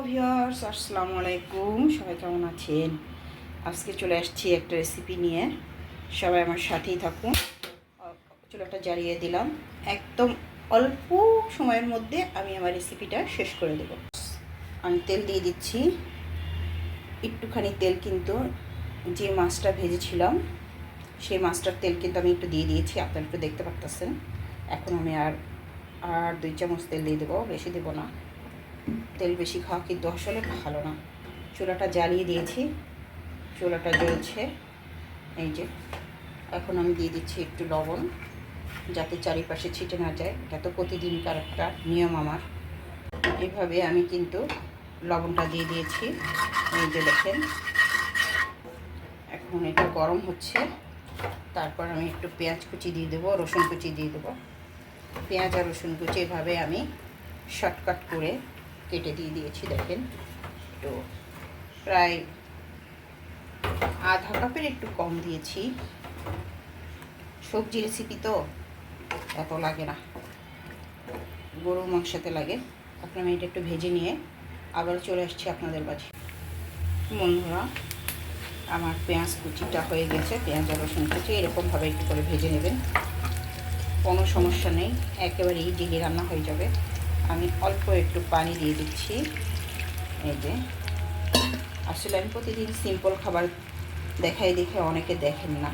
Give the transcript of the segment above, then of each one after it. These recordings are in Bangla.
ভিউয়ার্স, আসসালামু আলাইকুম। সবাই কেমন আছেন? আজকে চলে আসছি একটা রেসিপি নিয়ে। সবাই আমার সাথেই থাকুন। চুলাটা জ্বালিয়ে দিলাম। একদম অল্প সময়ের মধ্যে আমি আমার রেসিপিটা শেষ করে দেব। আমি তেল দিয়ে দিচ্ছি। একটুখানি তেল কিন্তু যে মাছটা ভেজেছিলাম সেই মাছটার তেল কিন্তু আমি একটু দিয়ে দিয়েছি। আপনারা একটু দেখতে পারতেছেন। এখন আমি আর 2 চামচ তেল দিয়ে দেবো, বেশি দেবো না। তেল বেশি খাওয়া কিন্তু আসলে ভালো না। চুলাটা জ্বালিয়ে দিয়েছি, চুলাটা জ্বলছে। এই যে এখন আমি দিয়ে দিচ্ছি একটু লবণ, যাতে চারিপাশে ছিটে না যায়। এটা তো প্রতিদিনকার একটা নিয়ম আমার। এইভাবে আমি কিন্তু লবণটা দিয়ে দিয়েছি। এই যে দেখেন, এখন এটা গরম হচ্ছে। তারপর আমি একটু পেঁয়াজ কুচি দিয়ে দেবো, রসুন কুচি দিয়ে দেবো। পেঁয়াজ আর রসুন কুচি এভাবে আমি শর্টকাট করে কেটে দিয়ে দিয়েছি। দেখেন, তো প্রায় আধা কাপের একটু কম দিয়েছি। সবজি রেসিপি তো এত লাগে না, গরুর মাংসতে লাগে। এখন আমি এটা একটু ভেজে নিয়ে আবার চলে আসছি আপনাদের মাঝে। বন্ধুরা, আমার পেঁয়াজ কুচিটা হয়ে গেছে। পেঁয়াজ আর রসুন কুচি এরকমভাবে একটু করে ভেজে নেবেন, কোনো সমস্যা নেই, একেবারে ইজিলি রান্না হয়ে যাবে। আমি অল্প একটু পানি দিয়ে দিচ্ছি। এই যে, আসলে আমি প্রতিদিন সিম্পল খাবার দেখে অনেকে দেখেন না।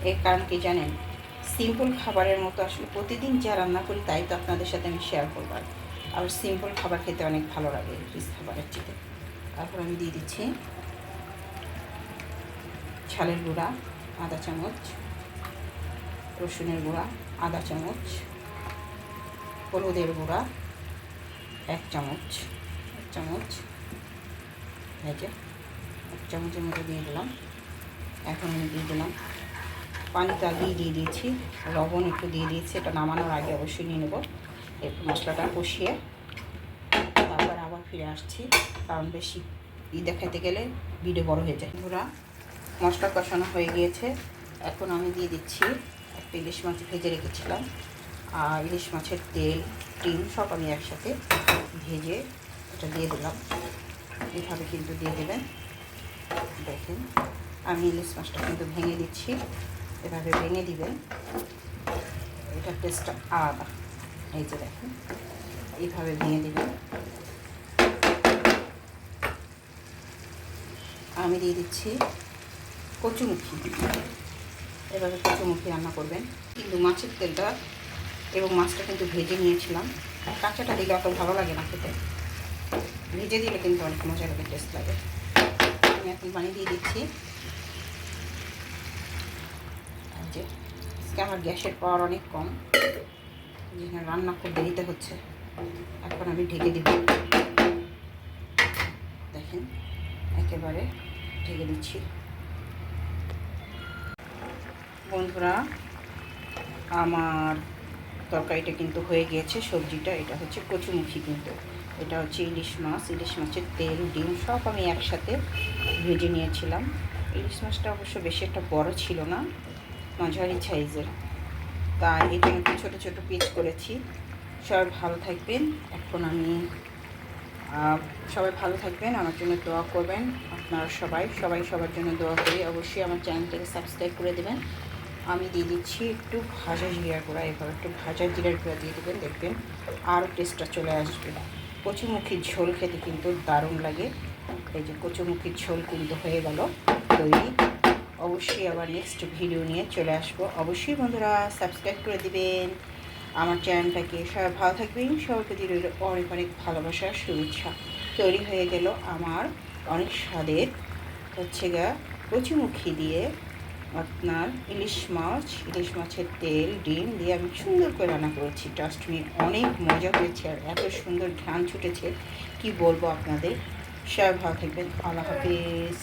এর কারণ কি জানেন? সিম্পল খাবারের মতো আসলে প্রতিদিন যা রান্না করি তাই তো আপনাদের সাথে আমি শেয়ার করবো। আর সিম্পল খাবার খেতে অনেক ভালো লাগে রিচ খাবারের চেয়ে। তারপর আমি দিয়ে দিচ্ছি ঝালের গুঁড়া আধা চামচ, রসুনের গুঁড়া আধা চামচ, হলুদের গুঁড়া 1 চামচ, 1 চামচ, এই যে 1 চামচের মতো দিয়ে দিলাম। এখন আমি দিয়ে দিলাম পানিটা দিয়ে দিয়েছি, লবণ একটু দিয়ে দিয়েছি। এটা নামানোর আগে অবশ্যই নিয়ে নেব। একটু মশলাটা কষিয়ে তারপর আবার ফিরে আসছি, কারণ বেশি দেখাইতে গেলে ভিডিও বড় হয়ে যায়। পুরা মশলা কষানো হয়ে গিয়েছে। এখন আমি দিয়ে দিচ্ছি একটা ইলিশ মাছ ভেজে রেখেছিলাম, আর ইলিশ মাছের তেল ডিম সব আমি একসাথে ভেজে এটা দিয়ে দিলাম। এইভাবে কিন্তু দিয়ে দেবেন। দেখেন, আমি ইলিশ মাছটা কিন্তু ভেঙে দিচ্ছি। এভাবে ভেঙে দিবেন, এটা টেস্টটা আলাদা। এই যে দেখেন, এইভাবে ভেঙে দিবেন। আমি দিয়ে দিচ্ছি কচুমুখী। এভাবে কচুমুখী রান্না করবেন। কিন্তু মাছের তেলটা এবং মাছটা কিন্তু ভেজে নিয়েছিলাম। কাঁচাটা দিলে অত ভালো লাগে না খেতে, ভেজে দিলে কিন্তু অনেক মজা লাগে, টেস্ট লাগে। আমি এখন পানি দিয়ে দিচ্ছি। যে আজকে আমার গ্যাসের পাওয়ার অনেক কম, যেখানে রান্না খুব দেরিতে হচ্ছে। এখন আমি ঢেকে দিব। দেখেন, একেবারে ঢেকে দিচ্ছি। বন্ধুরা, আমার তরকারিটা কিন্তু হয়ে গিয়েছে। সবজিটা এটা হচ্ছে কচুমুখী, কিন্তু এটা হচ্ছে ইলিশ মাছ। ইলিশ মাছের তেল ডিম সব আমি একসাথে ভেজে নিয়েছিলাম। ইলিশ মাছটা অবশ্য বেশি একটা বড় ছিল না, মাঝারি সাইজের, তাই এটা একটু ছোটো ছোটো পিস করেছি। সবাই ভালো থাকবেন। এখন আমি সবাই ভালো থাকবেন, আমার জন্য দোয়া করবেন। আপনারা সবাই সবার জন্য দোয়া করি। অবশ্যই আমার চ্যানেলটাকে সাবস্ক্রাইব করে দেবেন। আমি দিয়ে দিচ্ছি একটু ভাজা জিরার গুঁড়া। এবার একটু ভাজা জিরার গুঁড়া দিয়ে দেবেন, দেখবেন আরও টেস্টটা চলে আসবে। কচুমুখির ঝোল খেতে কিন্তু দারুণ লাগে। এই যে কচুমুখির ঝোল কিন্তু হয়ে গেল তৈরি। অবশ্যই আবার নেক্সট ভিডিও নিয়ে চলে আসবো। অবশ্যই বন্ধুরা সাবস্ক্রাইব করে দিবেন আমার চ্যানেলটাকে। সবাই ভালো থাকবেন, সবাইকে দিয়ে রইল অনেক অনেক ভালোবাসার শুভেচ্ছা। তৈরি হয়ে গেল আমার অনেক স্বাদের হচ্ছে কচুমুখী দিয়ে আপনার ইলিশ মাছের তেল ডিম দিয়ে আমি সুন্দর করে রান্না করেছি। ট্রাস্ট মি, অনেক মজা হয়েছে আর এত সুন্দর ঘ্রাণ ছুটেছে কি বলবো আপনাদের। সবাই ভালো থাকবেন। আল্লাহ হাফিজ।